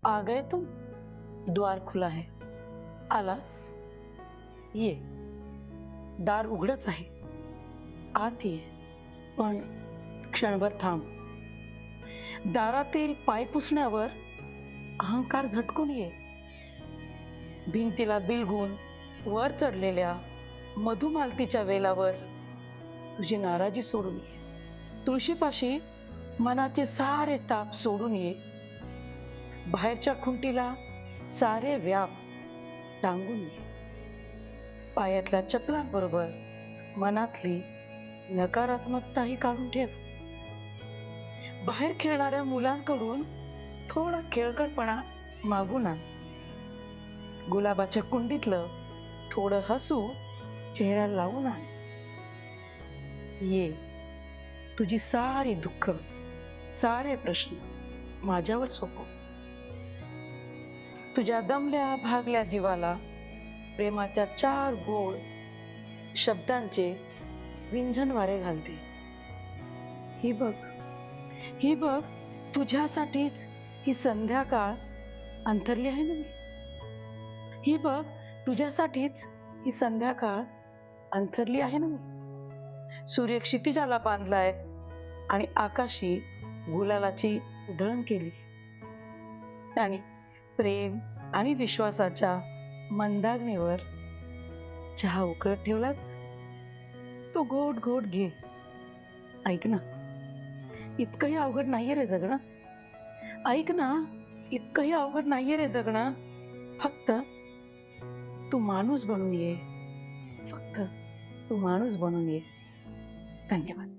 आ गए तुम? द्वार खुला है. आलास? ये. दार उघडच आहे. आत ये. पण क्षणभर थांब. दारातील पाय पुसण्यावर अहंकार झटकून ये. भिंतीला बिलगून वर चढलेल्या मधुमालतीच्या वेलावर तुझी नाराजी सोडून ये. तुळशीपाशी मनाचे सारे ताप सोडून ये. बाहेरच्या खुंटीला सारे व्याप टांगून ये. पायातल्या चपलांबरोबर मनातली नकारात्मकताही काढून ठेव. बाहेर खेळणाऱ्या मुलांकडून थोडा खेळकरपणा मागून आण. गुलाबाच्या कुंडीतलं थोडं हसू चेहऱ्याला लावून आण. ये. तुझी सारी दुःख, सारे प्रश्न माझ्यावर सोपव. तुझ्या दमल्या भागल्या जीवाला प्रेमाच्या 4 गोड शब्दांचे विंझन वारे घालते. ही बघ, ही बघ, तुझ्यासाठीच ही संध्याकाळ अंथरली आहे ना मी. ही बघ, तुझ्यासाठीच ही संध्याकाळ अंथरली आहे ना मी. सूर्य क्षितिजाला बांधलाय आणि आकाशी गुलालाची उधळण केली. आणि प्रेम आणि विश्वासाच्या मंदाग्नीवर चहा उकळत ठेवलात. तो घोट घोट घे. ऐक ना, इतकंही अवघड नाहीये रे जगणं. ऐक ना, इतकंही अवघड नाहीये रे जगणं. फक्त तू माणूस बनून ये. फक्त तू माणूस बनून ये. धन्यवाद.